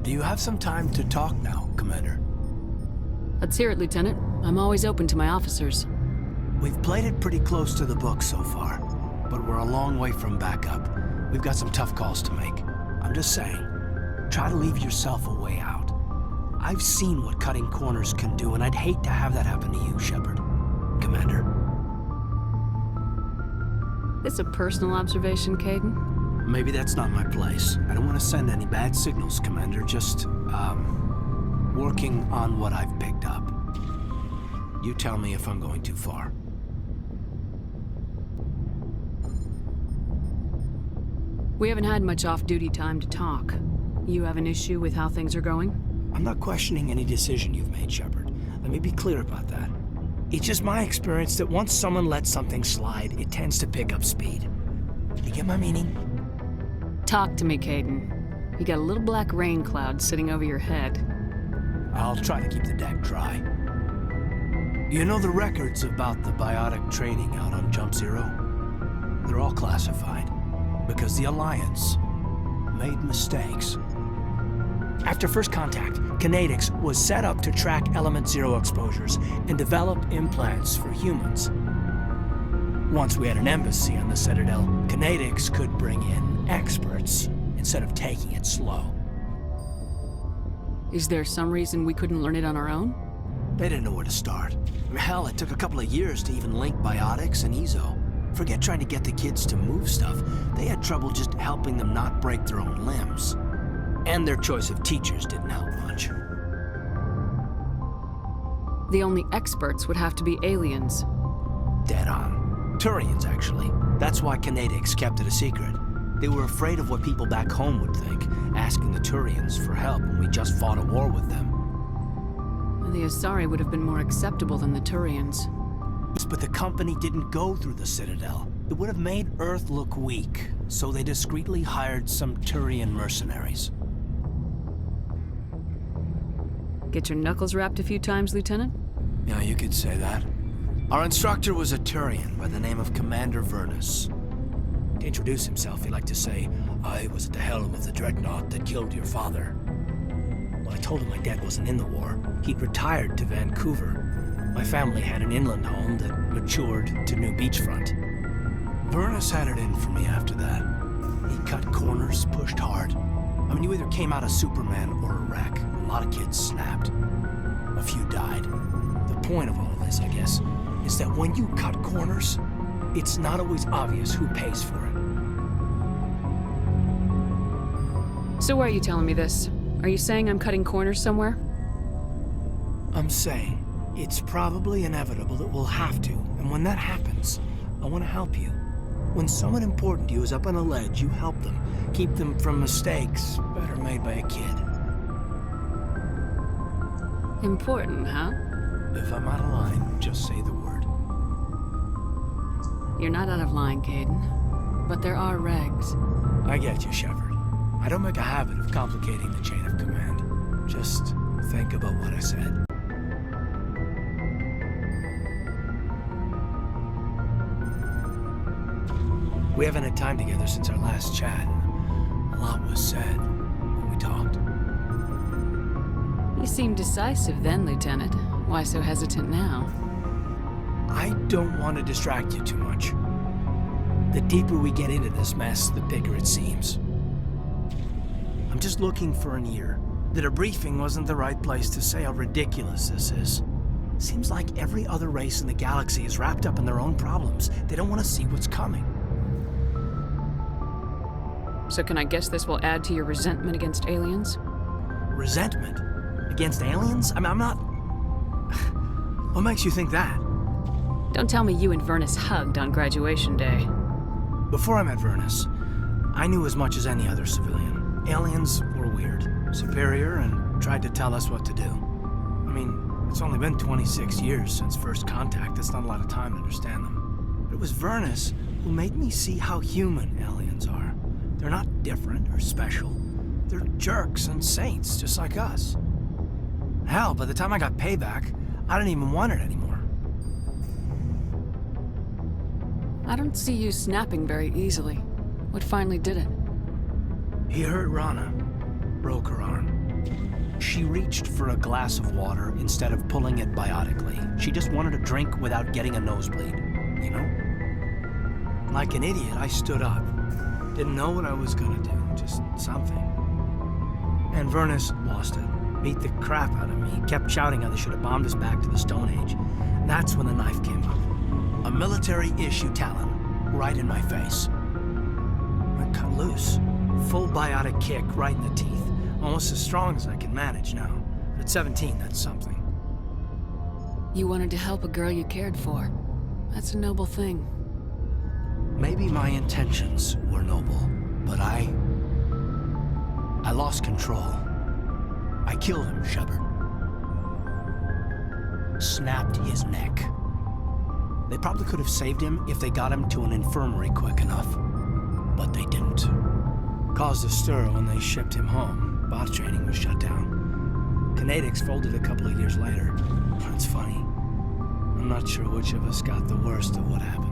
Do you have some time to talk now, Commander? Let's hear it, Lieutenant. I'm always open to my officers. We've played it pretty close to the book so far, but we're a long way from backup. We've got some tough calls to make. I'm just saying, try to leave yourself a way out. I've seen what cutting corners can do, and I'd hate to have that happen to you, Shepard. Commander. This a personal observation, Kaidan? Maybe that's not my place. I don't want to send any bad signals, Commander. Just, working on what I've picked up. You tell me if I'm going too far. We haven't had much off-duty time to talk. You have an issue with how things are going? I'm not questioning any decision you've made, Shepard. Let me be clear about that. It's just my experience that once someone lets something slide, it tends to pick up speed. You get my meaning? Talk to me, Kaidan. You got a little black rain cloud sitting over your head. I'll try to keep the deck dry. You know the records about the biotic training out on Jump Zero? They're all classified, because the Alliance made mistakes. After first contact, Kinetics was set up to track Element Zero exposures and develop implants for humans. Once we had an embassy on the Citadel, Kinetics could bring in experts instead of taking it slow. Is there some reason we couldn't learn it on our own? They didn't know where to start. Hell, it took a couple of years to even link biotics and EZO. Forget trying to get the kids to move stuff. They had trouble just helping them not break their own limbs. And their choice of teachers didn't help much. The only experts would have to be aliens. Dead on. Turians, actually. That's why Kinetics kept it a secret. They were afraid of what people back home would think, asking the Turians for help when we just fought a war with them. The Asari would have been more acceptable than the Turians. But the company didn't go through the Citadel. It would have made Earth look weak, so they discreetly hired some Turian mercenaries. Get your knuckles rapped a few times, Lieutenant? Yeah, you could say that. Our instructor was a Turian by the name of Commander Vernus. To introduce himself, he liked to say, "I was at the helm of the dreadnought that killed your father." When I told him my dad wasn't in the war, he'd retired to Vancouver. My family had an inland home that matured to new beachfront. Vernus had it in for me after that. He cut corners, pushed hard. I mean, you either came out a Superman or a wreck. A lot of kids snapped. A few died. The point of all of this, I guess, is that when you cut corners, it's not always obvious who pays for it. So why are you telling me this? Are you saying I'm cutting corners somewhere? I'm saying it's probably inevitable that we'll have to, and when that happens, I want to help you. When someone important to you is up on a ledge, you help them. Keep them from mistakes better made by a kid. Important, huh? If I'm out of line, just say the word. You're not out of line, Kaidan. But there are regs. I get you, Shepard. I don't make a habit of complicating the chain of command. Just think about what I said. We haven't had time together since our last chat. A lot was said when we talked. You seemed decisive then, Lieutenant. Why so hesitant now? I don't want to distract you too much. The deeper we get into this mess, the bigger it seems. I'm just looking for an ear. The debriefing wasn't the right place to say how ridiculous this is. Seems like every other race in the galaxy is wrapped up in their own problems. They don't want to see what's coming. So can I guess this will add to your resentment against aliens? Resentment? Against aliens? I'm not... What makes you think that? Don't tell me you and Vernus hugged on graduation day. Before I met Vernus, I knew as much as any other civilian. Aliens were weird, superior, and tried to tell us what to do. I mean, it's only been 26 years since first contact. That's not a lot of time to understand them. But it was Vernus who made me see how human aliens are. They're not different or special. They're jerks and saints, just like us. Hell, by the time I got payback, I didn't even want it anymore. I don't see you snapping very easily. What finally did it? He hurt Rana, broke her arm. She reached for a glass of water instead of pulling it biotically. She just wanted a drink without getting a nosebleed, you know? Like an idiot, I stood up. Didn't know what I was gonna do, just something. And Vernus lost it. Beat the crap out of me. Kept shouting how they should have bombed us back to the Stone Age. That's when the knife came up. A military-issue talon, right in my face. I cut loose. Full biotic kick right in the teeth. Almost as strong as I can manage now. At 17, that's something. You wanted to help a girl you cared for. That's a noble thing. Maybe my intentions were noble, but I lost control. I killed him, Shepard. Snapped his neck. They probably could have saved him if they got him to an infirmary quick enough. But they didn't. Caused a stir when they shipped him home. Bot training was shut down. Kinetics folded a couple of years later. That's funny. I'm not sure which of us got the worst of what happened.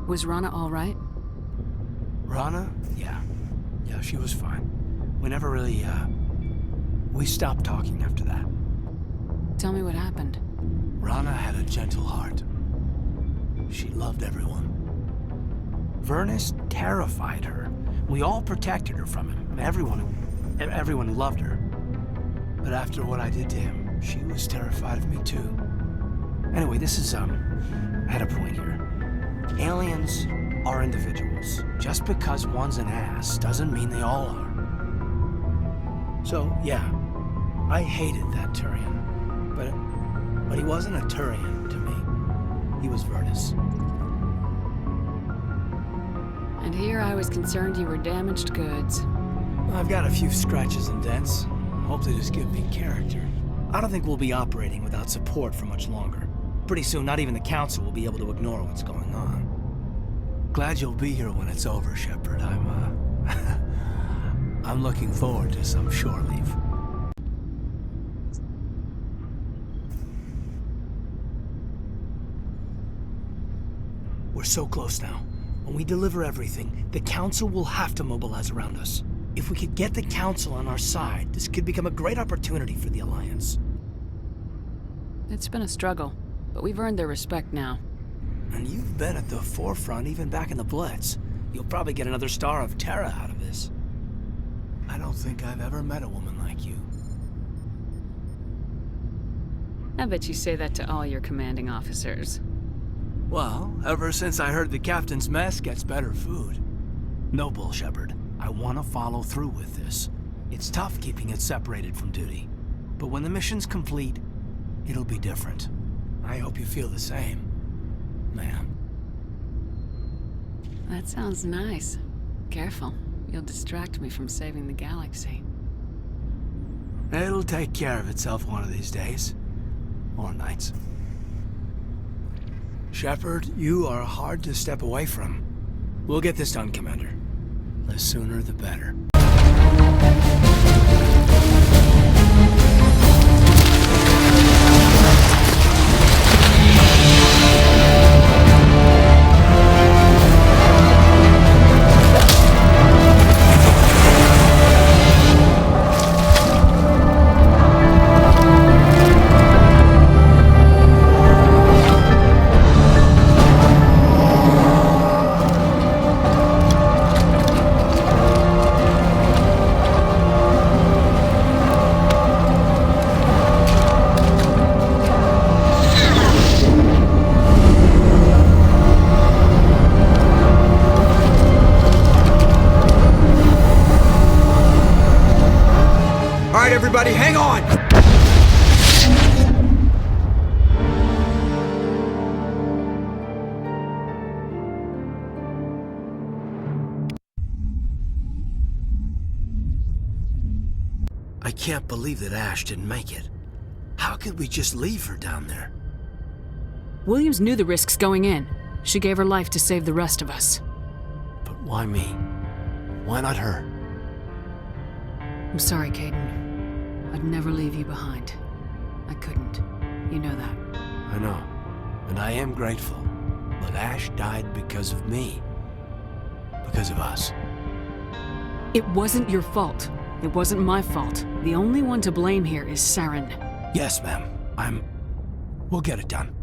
Was Rana all right? Rana? Yeah, she was fine. We never really, we stopped talking after that. Tell me what happened. Rana had a gentle heart. She loved everyone. Vernus terrified her. We all protected her from him, everyone who loved her. But after what I did to him, she was terrified of me too. Anyway, this is, at a point here. Aliens are individuals. Just because one's an ass doesn't mean they all are. So, yeah, I hated that Turian. But he wasn't a Turian to me. He was Vernus. And here I was concerned you were damaged goods. I've got a few scratches and dents. Hope they just give me character. I don't think we'll be operating without support for much longer. Pretty soon, not even the Council will be able to ignore what's going on. Glad you'll be here when it's over, Shepard. I'm looking forward to some shore leave. We're so close now. When we deliver everything, the Council will have to mobilize around us. If we could get the Council on our side, this could become a great opportunity for the Alliance. It's been a struggle, but we've earned their respect now. And you've been at the forefront even back in the Blitz. You'll probably get another Star of Terra out of this. I don't think I've ever met a woman like you. I bet you say that to all your commanding officers. Well, ever since I heard the captain's mess gets better food. No bull, Shepard. I want to follow through with this. It's tough keeping it separated from duty. But when the mission's complete, it'll be different. I hope you feel the same, ma'am. That sounds nice. Careful. You'll distract me from saving the galaxy. It'll take care of itself one of these days. Or nights. Shepard, you are hard to step away from. We'll get this done, Commander. The sooner the better. Everybody, hang on! I can't believe that Ash didn't make it. How could we just leave her down there? Williams knew the risks going in. She gave her life to save the rest of us. But why me? Why not her? I'm sorry, Kaidan. I'd never leave you behind. I couldn't. You know that. I know. And I am grateful. But Ash died because of me. Because of us. It wasn't your fault. It wasn't my fault. The only one to blame here is Saren. Yes, ma'am. We'll get it done.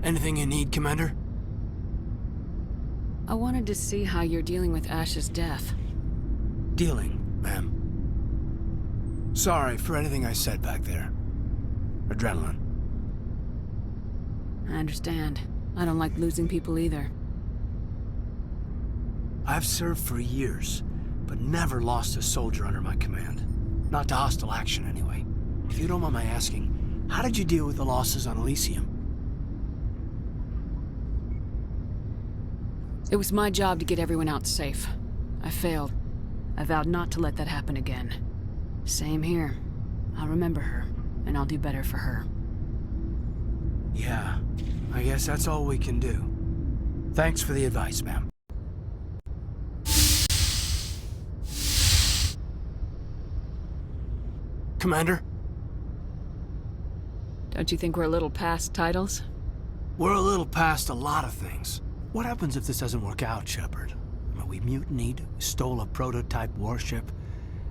Anything you need, Commander? I wanted to see how you're dealing with Ash's death. Dealing, ma'am. Sorry for anything I said back there. Adrenaline. I understand. I don't like losing people either. I've served for years, but never lost a soldier under my command. Not to hostile action, anyway. If you don't mind my asking, how did you deal with the losses on Elysium? It was my job to get everyone out safe. I failed. I vowed not to let that happen again. Same here. I'll remember her, and I'll do better for her. Yeah, I guess that's all we can do. Thanks for the advice, ma'am. Commander? Don't you think we're a little past titles? We're a little past a lot of things. What happens if this doesn't work out, Shepard? We mutinied, stole a prototype warship.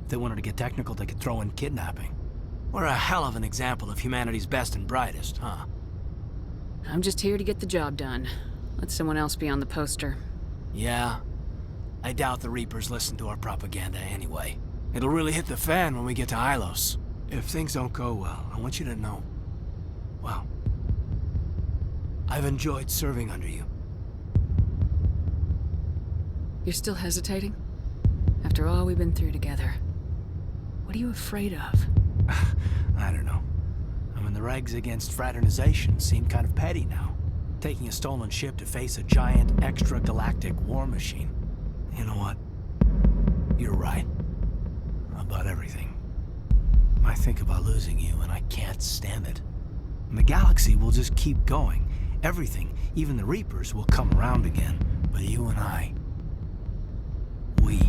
If they wanted to get technical, they could throw in kidnapping. We're a hell of an example of humanity's best and brightest, huh? I'm just here to get the job done. Let someone else be on the poster. Yeah. I doubt the Reapers listen to our propaganda anyway. It'll really hit the fan when we get to Ilos. If things don't go well, I want you to know, well, I've enjoyed serving under you. You're still hesitating? After all we've been through together. What are you afraid of? I don't know. The regs against fraternization seem kind of petty now. Taking a stolen ship to face a giant, extra-galactic war machine. You know what? You're right. About everything. I think about losing you, and I can't stand it. And the galaxy will just keep going. Everything, even the Reapers, will come around again. But you and I, we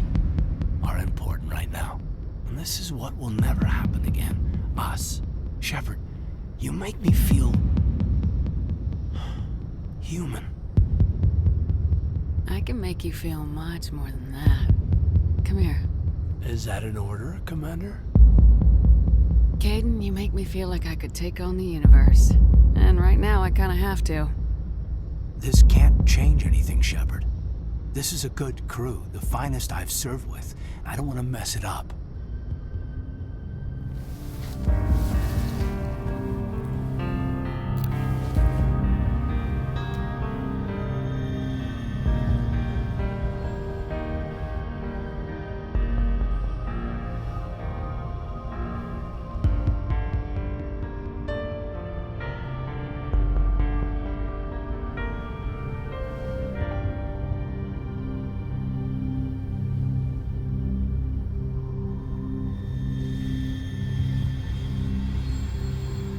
are important right now. And this is what will never happen again. Us. Shepard, you make me feel human. I can make you feel much more than that. Come here. Is that an order, Commander? Kaidan, you make me feel like I could take on the universe. And right now, I kinda have to. This can't change anything, Shepard. This is a good crew, the finest I've served with. I don't want to mess it up.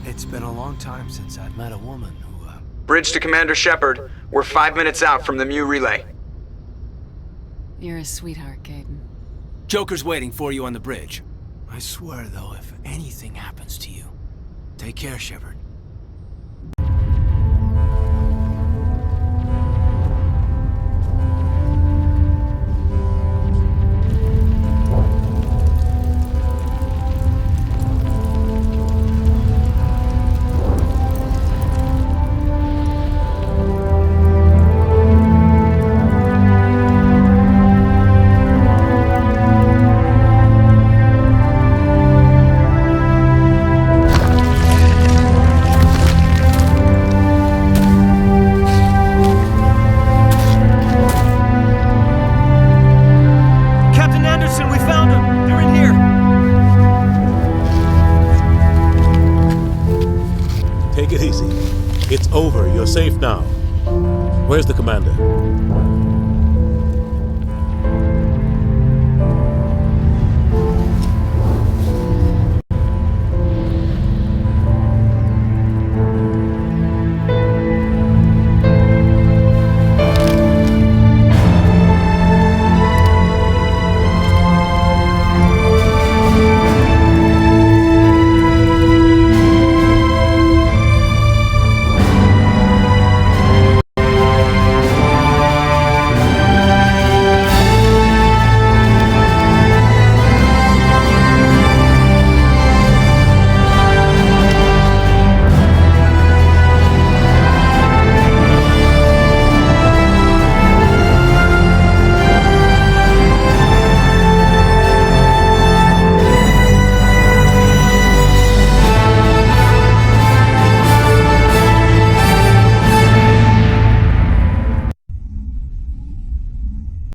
It's been a long time since I've met a woman who, Bridge to Commander Shepard. We're 5 minutes out from the Mu relay. You're a sweetheart, Kaidan. Joker's waiting for you on the bridge. I swear, though, if anything happens to you, take care, Shepard. Take it easy. It's over. You're safe now. Where's the commander?